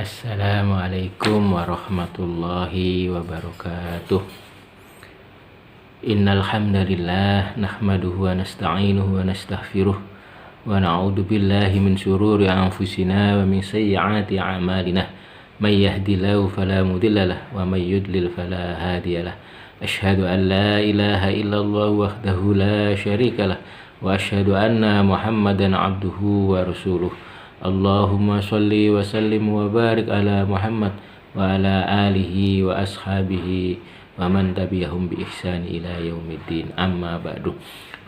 Assalamualaikum warahmatullahi wabarakatuh. Innal hamdalillah nahmaduhu wa nasta'inuhu wa nastaghfiruh wa na'udzu billahi min shururi anfusina wa min sayyiati a'malina. May yahdihillahu fala mudhillalah wa may yudlil fala hadiyalah. Asyhadu an la ilaha illallah wahdahu la syarikalah wa asyhadu anna Muhammadan abduhu wa rasuluh. Allahumma sholli wa sallim wa barik ala Muhammad wa ala alihi wa ashabihi wa man tabi'ahum bi ihsan ila yaumiddin. Amma ba'du.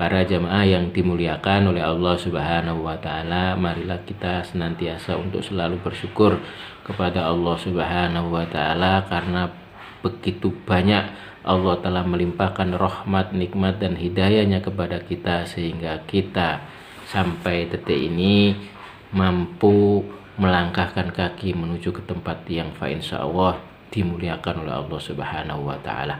Para jamaah yang dimuliakan oleh Allah Subhanahu wa taala, marilah kita senantiasa untuk selalu bersyukur kepada Allah Subhanahu wa taala karena begitu banyak Allah telah melimpahkan rahmat, nikmat dan hidayahnya kepada kita sehingga kita sampai detik ini mampu melangkahkan kaki menuju ke tempat yang insyaallah dimuliakan oleh Allah Subhanahu wa taala.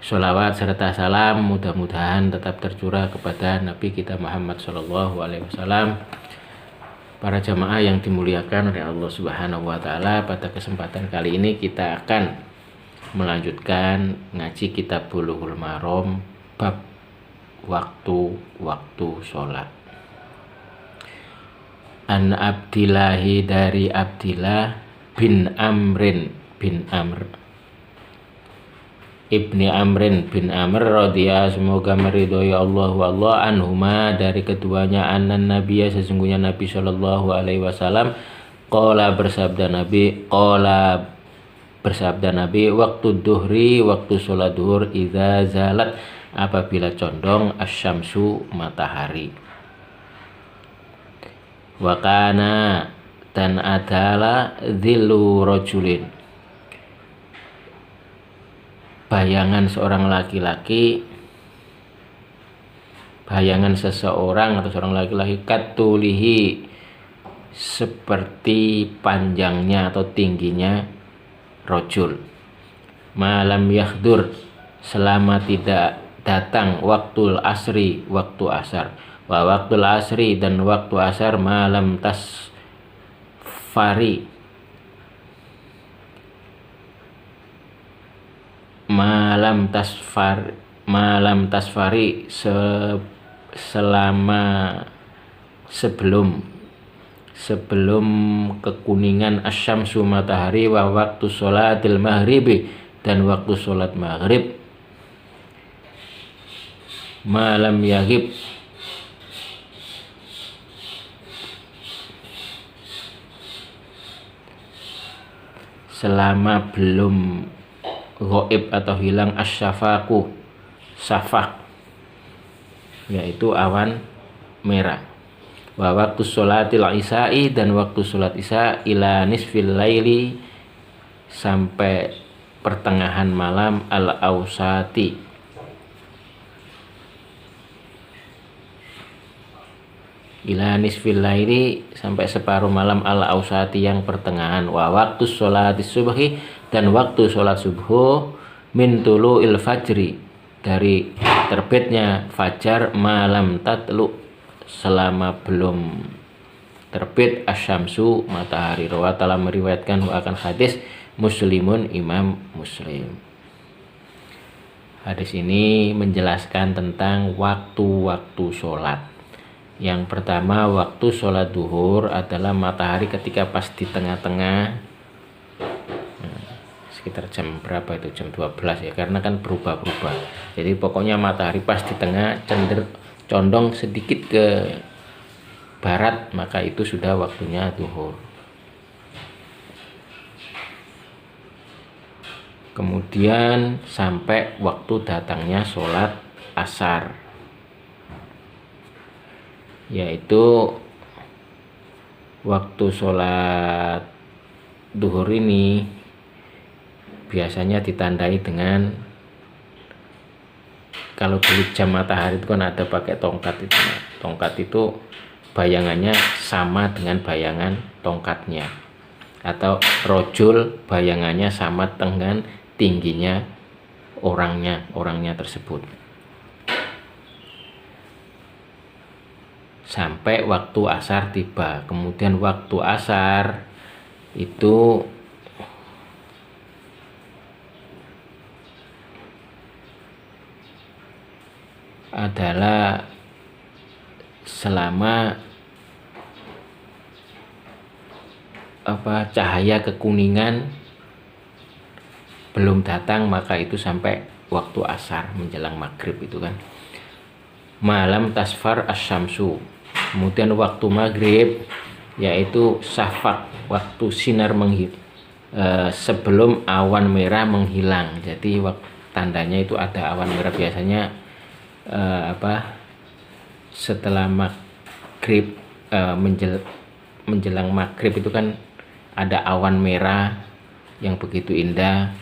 Sholawat serta salam mudah-mudahan tetap tercurah kepada Nabi kita Muhammad sallallahu alaihi wasallam. Para jamaah yang dimuliakan oleh Allah Subhanahu wa taala, pada kesempatan kali ini kita akan melanjutkan ngaji kitab Bulughul Maram bab waktu sholat. An Abdillahi, dari Abdillah bin Amrin bin Amr ibni Amrin bin Amr radhiyallahu, semoga meridhoi Allah anhuma, dari keduanya, annan nabiyya, sesungguhnya Nabi sallallahu alaihi wasallam, qala bersabda Nabi, waktu duhri, waktu sholat duhur, idza zalat, apabila condong, asyamsu, matahari. Wakana, dan adalah dhillu rajulin, bayangan seorang laki-laki, bayangan seseorang atau seorang laki-laki, katulihi, seperti panjangnya atau tingginya rajul, malam yahdur, selama tidak datang, waktul asri, waktu asar, wa waktul asri, dan waktu asar, malam tasfari, selama sebelum kekuningan asyamsu, matahari, wa waktu sholatil maghribi, dan waktu sholat maghrib, malam yaghib, selama belum ghaib atau hilang asyafaku, syafaq, yaitu awan merah, wa waktu sholatil isya'i, dan waktu sholat isya, ila nisfil laili, sampai pertengahan malam, al ausati, ila nisfil laili, sampai separuh malam, al ausati, yang pertengahan, wa waktu sholatis subhi, dan waktu sholat subuh, min tulu'il fajri, dari terbitnya fajar, malam tatlu, selama belum terbit asyamsu, matahari. Rawat, telah meriwayatkan akan hadis Muslimun, Imam Muslim. Hadis ini menjelaskan tentang waktu-waktu sholat. Yang pertama, waktu sholat duhur adalah matahari ketika pas di tengah-tengah, sekitar jam berapa itu, jam 12 ya, karena kan berubah-ubah. Jadi pokoknya matahari pas di tengah, condong sedikit ke barat, maka itu sudah waktunya duhur. Kemudian sampai waktu datangnya sholat asar, yaitu waktu sholat duhur ini biasanya ditandai dengan, kalau dulu jam matahari itu kan ada pakai tongkat itu. Tongkat itu bayangannya sama dengan bayangan tongkatnya, atau rojul, bayangannya sama dengan tingginya orangnya tersebut. Sampai waktu asar tiba. Kemudian waktu asar itu adalah selama cahaya kekuningan belum datang, maka itu sampai waktu asar menjelang maghrib itu kan. Malam tasfar asyamsu. Kemudian waktu maghrib yaitu syafaq, waktu sinar sebelum awan merah menghilang. Jadi tandanya itu ada awan merah biasanya setelah maghrib, menjelang maghrib itu kan ada awan merah yang begitu indah,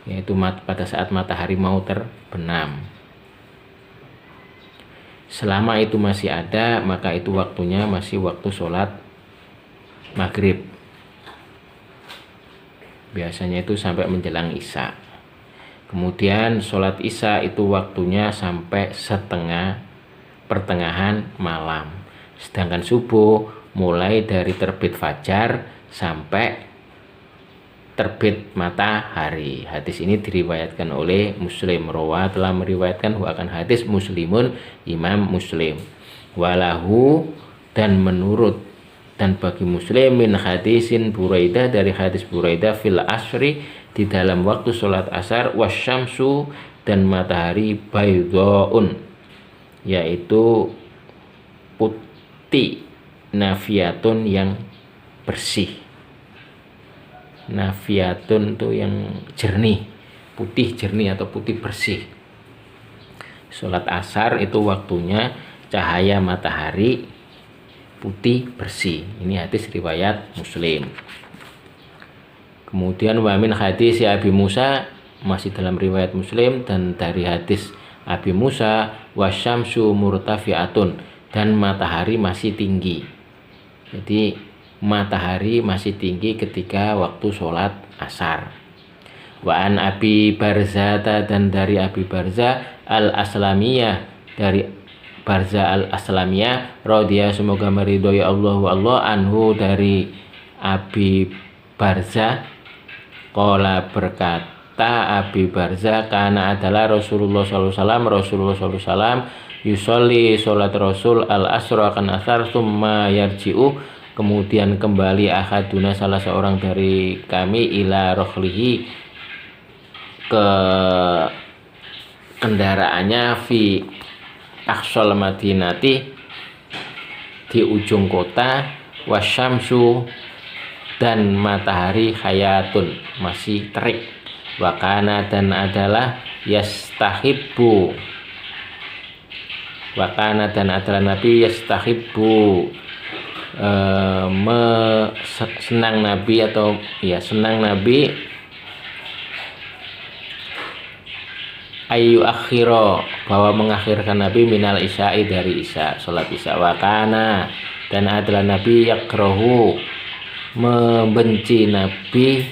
yaitu pada saat matahari mau terbenam. Selama itu masih ada, maka itu waktunya masih waktu sholat maghrib. Biasanya itu sampai menjelang isya. Kemudian sholat isya itu waktunya sampai pertengahan malam. Sedangkan subuh mulai dari terbit fajar sampai terbit matahari. Hadis ini diriwayatkan oleh Muslim. Rawa telah meriwayatkan akan hadis Muslimun, Imam Muslim. Walahu, dan menurut dan bagi Muslim, min hadisin Buraidah, dari hadis Buraidah, fil asri, di dalam waktu sholat asar, wasyamsu, dan matahari, baydhaun, yaitu putih, nafiyatun, yang bersih. Nafiyatun itu yang jernih, putih jernih atau putih bersih. Sholat asar itu waktunya cahaya matahari putih bersih. Ini hadis riwayat Muslim. Kemudian wa min hadis Abi Musa, masih dalam riwayat Muslim, dan dari hadis Abi Musa, wasyamsu murtafiatun, dan matahari masih tinggi. Jadi matahari masih tinggi ketika waktu sholat asar. Wa an Abi Barzata, dan dari Abi Barza al-Aslamiyah, dari Barza al-Aslamiyah, radhiyallahu, semoga meridhoi Allah anhu, dari Abi Barza, qala, berkata Abi Barza, kana adalah Rasulullah sallallahu alaihi wasallam yusolli, sholat Rasul, al-asra, akan asar, summa yarji'u, kemudian kembali ahaduna, salah seorang dari kami, ila rohlihi, ke kendaraannya, fi aqsal madinati, di ujung kota, wasyamsu, dan matahari, hayatun, masih terik, wakana, dan adalah yastahibbu, wakana, dan adalah Nabi yastahibbu, senang Nabi, atau ya senang Nabi, ayu akhiro, bahwa mengakhirkan Nabi, minal isya'i, dari isya, sholat isya. Wakana, dan adalah Nabi yakrohu, membenci Nabi,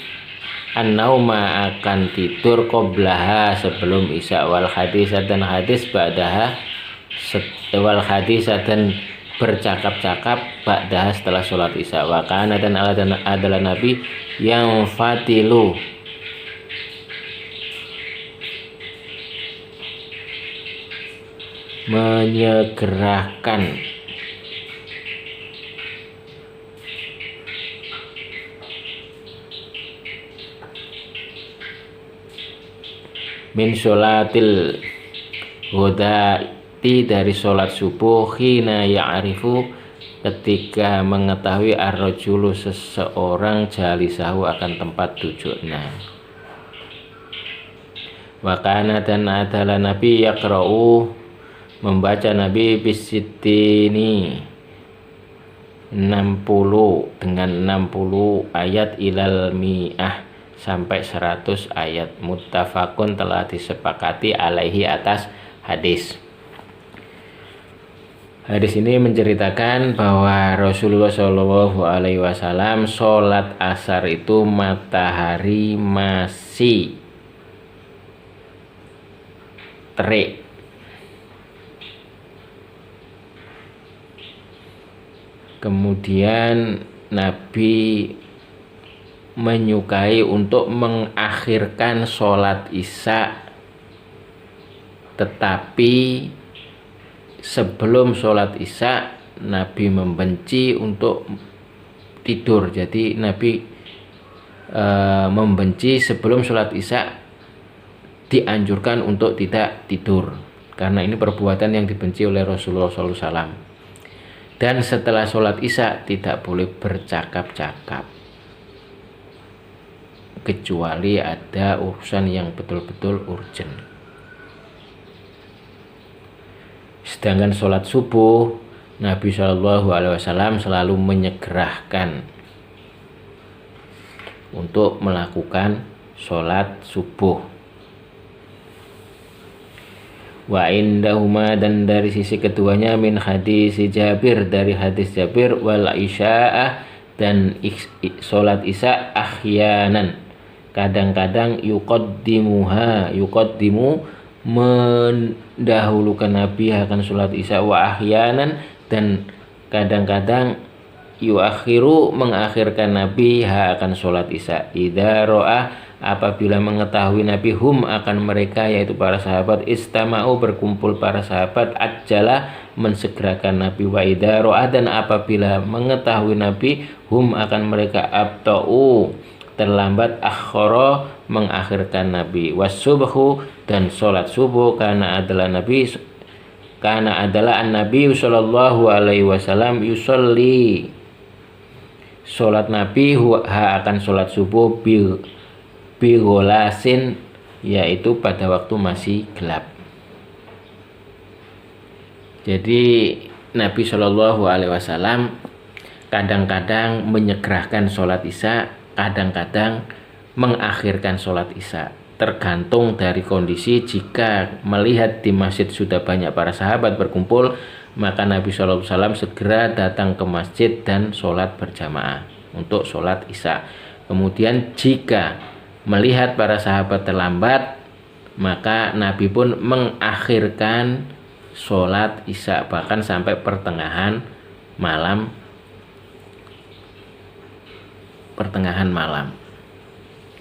an-nauma, akan tidur, qoblaha, sebelum isya, wal hadisah, dan hadis ba'daha, wal hadisah, dan bercakap-cakap, ba'daha, setelah sholat isya. Wakana, dan adalah Nabi yang fatilu, menyegerakan, min sholatil ghadati, dari sholat subuh, khina ya'rifu, ketika mengetahui ar-rajulu, seseorang, jalisahu, akan tempat duduknya. Wakana, dan adalah Nabi yakra'u, membaca Nabi, bisitini, 60, dengan 60 ayat, ilal mi'ah, sampai 100 ayat. Muttafaqun, telah disepakati, alaihi, atas hadis. Hadis ini menceritakan bahwa Rasulullah Shallallahu Alaihi Wasallam sholat asar itu matahari masih terik. Kemudian Nabi menyukai untuk mengakhirkan sholat isya, tetapi sebelum sholat isya Nabi membenci untuk tidur. Jadi Nabi membenci sebelum sholat isya dianjurkan untuk tidak tidur, karena ini perbuatan yang dibenci oleh Rasulullah SAW. Dan setelah sholat isya tidak boleh bercakap-cakap kecuali ada urusan yang betul-betul urgent. Sedangkan sholat subuh Nabi SAW selalu menyegerakan untuk melakukan sholat subuh. Wa indahuma, dan dari sisi keduanya, min hadis Jabir, dari hadis Jabir, wal isya'ah, dan sholat isya ahyanan, kadang-kadang yuqaddimu mendahulukan Nabi akan sholat isya, wa ahyanan, dan kadang-kadang yuakhiru mengakhirkan Nabi akan sholat isya. Idza ro'a, apabila mengetahui Nabi hum akan mereka, yaitu para sahabat, istama'u berkumpul para sahabat, ajjala mensegerakan Nabi, wa idza ro'a, dan apabila mengetahui Nabi hum akan mereka, abta'u terlambat, akhara mengakhirkan Nabi, wasubhu, dan sholat subuh, karena adalah an-Nabi sallallahu alaihi wasallam yusolli, sholat Nabi akan sholat subuh bigolasin, yaitu pada waktu masih gelap. Jadi Nabi sallallahu alaihi wasallam kadang-kadang menyegerakan sholat isya, kadang-kadang mengakhirkan sholat isya, tergantung dari kondisi. Jika melihat di masjid sudah banyak para sahabat berkumpul, maka Nabi SAW segera datang ke masjid dan sholat berjamaah untuk sholat isya. Kemudian jika melihat para sahabat terlambat, maka Nabi pun mengakhirkan sholat isya bahkan sampai pertengahan malam.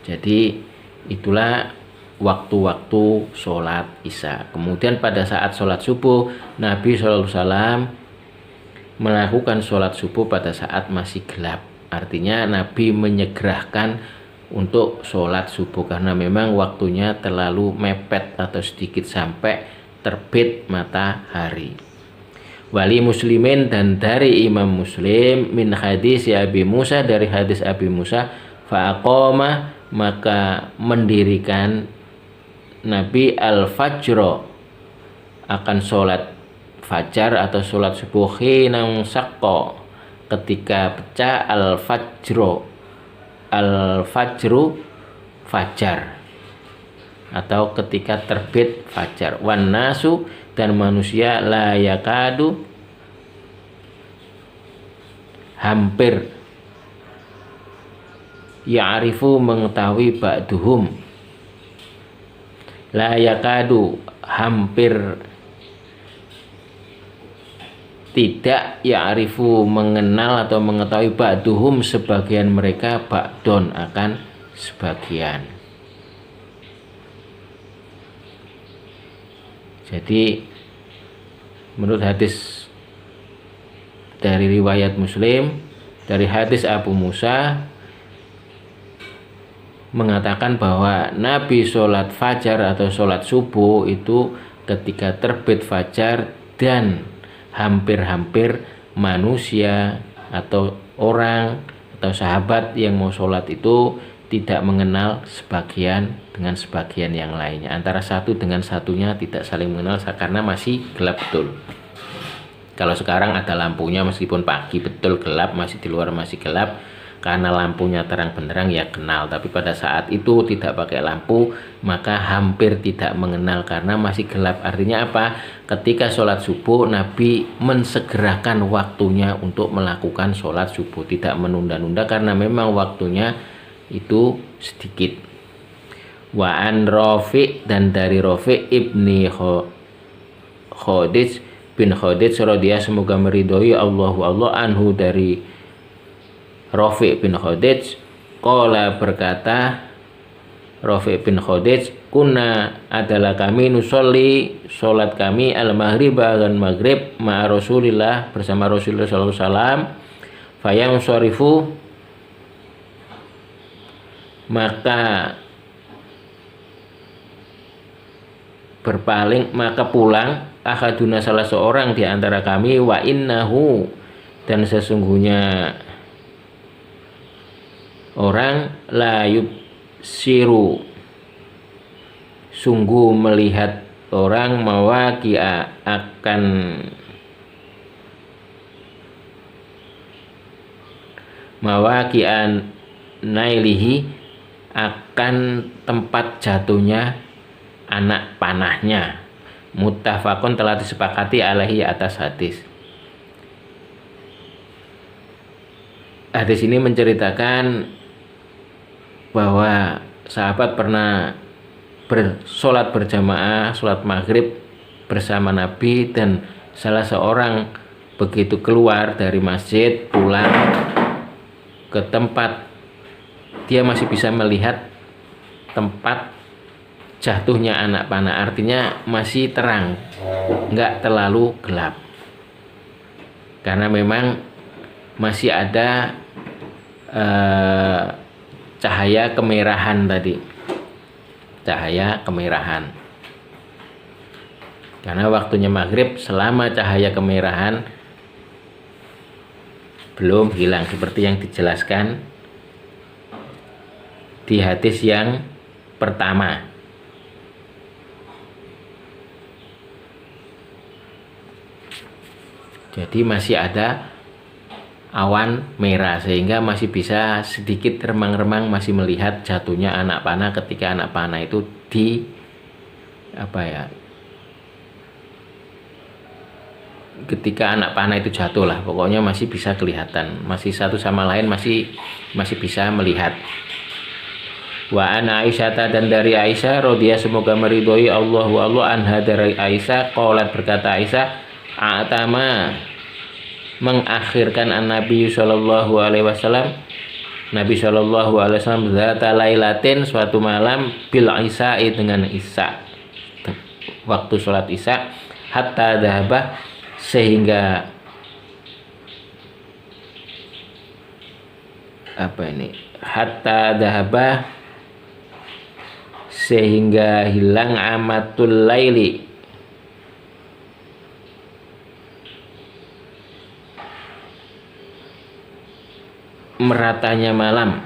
Jadi itulah waktu-waktu sholat isya. Kemudian pada saat sholat subuh, Nabi SAW melakukan sholat subuh pada saat masih gelap. Artinya Nabi menyegerakan untuk sholat subuh karena memang waktunya terlalu mepet atau sedikit sampai terbit matahari. Wali Muslimin, dan dari Imam Muslim, min hadis Abi Musa, dari hadis Abi Musa, faqama, maka mendirikan Nabi al-fajro akan sholat fajar atau sholat subuh, hinang sakko, ketika pecah al-fajru fajar, atau ketika terbit fajar. Wan nasu, dan manusia, la yakadu, hampir, ya'rifu mengetahui, ba'duhum, la yakadu hampir tidak, ya'rifu mengenal atau mengetahui, ba'duhum sebagian mereka, ba'don akan sebagian. Jadi menurut hadis dari riwayat Muslim, dari hadis Abu Musa mengatakan bahwa Nabi sholat fajar atau sholat subuh itu ketika terbit fajar, dan hampir-hampir manusia atau orang atau sahabat yang mau sholat itu tidak mengenal sebagian dengan sebagian yang lainnya, antara satu dengan satunya tidak saling mengenal karena masih gelap betul. Kalau sekarang ada lampunya, meskipun pagi betul gelap, masih di luar masih gelap, karena lampunya terang benderang ya kenal. Tapi pada saat itu tidak pakai lampu, maka hampir tidak mengenal karena masih gelap. Artinya apa? Ketika sholat subuh, Nabi mensegerakan waktunya untuk melakukan sholat subuh, tidak menunda-nunda karena memang waktunya itu sedikit. Wa an Rafi, dan dari Rafi ibni Khadij bin Khadij radhiyallahu, semoga meridhoi Allah anhu, dari Rafi bin Khadij Qala berkata Rafi' bin Khadij, kunna adalah kami nusolli solat kami al-maghriba dan maghrib ma'a Rasulillah bersama Rasulullah sallallahu alaihi wasallam. Fayam syarifu maka pulang ahaduna salah seorang di antara kami wa innahu dan sesungguhnya orang la yubsiru sungguh melihat orang mawaqi'a akan mawaqi'an nailihi akan tempat jatuhnya anak panahnya. Muttafaqun telah disepakati alaihi atas hadis. Hadis ini menceritakan bahwa sahabat pernah bersolat berjamaah, sholat maghrib bersama Nabi, dan salah seorang begitu keluar dari masjid pulang ke tempat dia masih bisa melihat tempat jatuhnya anak panah, artinya masih terang, nggak terlalu gelap, karena memang masih ada cahaya kemerahan tadi, cahaya kemerahan, karena waktunya maghrib selama cahaya kemerahan belum hilang seperti yang dijelaskan di hadis yang pertama. Jadi masih ada awan merah sehingga masih bisa sedikit remang-remang masih melihat jatuhnya anak panah ketika anak panah itu ketika anak panah itu jatuh lah, pokoknya masih bisa kelihatan, masih satu sama lain masih bisa melihat. Wa an Aisyah dan dari Aisyah radhiyallahu semoga meridhoi Allah wa Allah anha dari Aisyah qalat berkata Aisyah atama mengakhirkan Nabi sallallahu alaihi wasallam Nabi sallallahu alaihi wasallam zata lailatin suatu malam bil isya'i dengan isya waktu sholat isya hatta dhahaba sehingga hatta dhahaba sehingga hilang amatul laili meratanya malam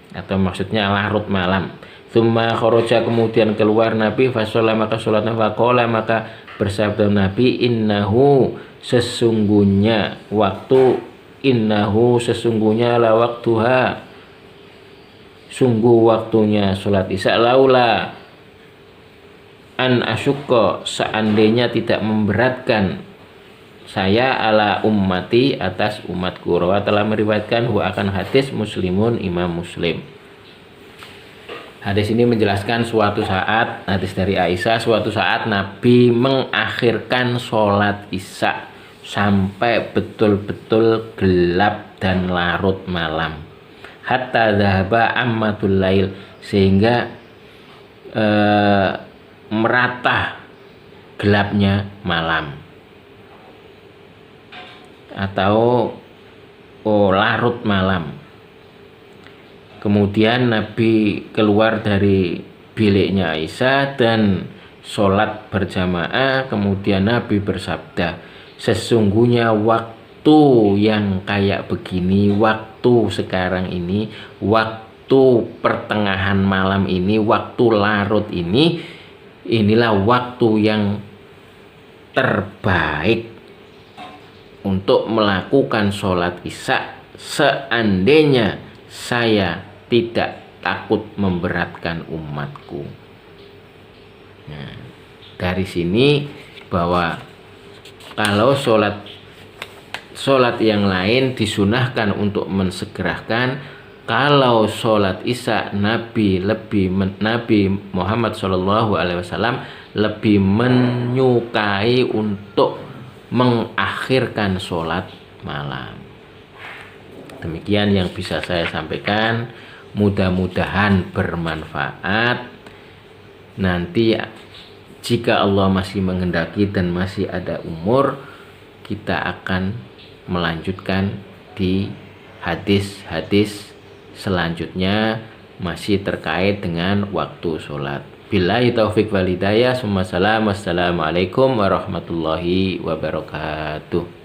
atau maksudnya larut malam. Tsumma kharaja kemudian keluar Nabi fasholla maka sholatnya faqala maka bersabda Nabi innahu sesungguhnya la waktuha sungguh waktunya sholat isya laula an asyukka seandainya tidak memberatkan saya ala ummati atas umatku. Rawa telah meriwayatkan akan hadis Muslimun Imam Muslim. Hadis ini menjelaskan suatu saat, hadis dari Aisyah, suatu saat Nabi mengakhirkan sholat isya sampai betul-betul gelap dan larut malam. Hatta dhahaba ammatul lail sehingga merata gelapnya malam atau larut malam. Kemudian Nabi keluar dari biliknya Aisyah dan sholat berjamaah. Kemudian Nabi bersabda, sesungguhnya waktu yang kayak begini, waktu sekarang ini, waktu pertengahan malam ini, waktu larut ini, inilah waktu yang terbaik untuk melakukan sholat isya seandainya saya tidak takut memberatkan umatku. Nah, dari sini bahwa kalau sholat yang lain disunahkan untuk mensegerakan, kalau sholat isya Nabi Muhammad SAW lebih menyukai untuk mengakhirkan sholat malam. Demikian yang bisa saya sampaikan, mudah-mudahan bermanfaat. Nanti jika Allah masih menghendaki dan masih ada umur, kita akan melanjutkan di hadis-hadis selanjutnya masih terkait dengan waktu sholat. Billahi taufik wal hidayah. Assalamualaikum warahmatullahi wabarakatuh.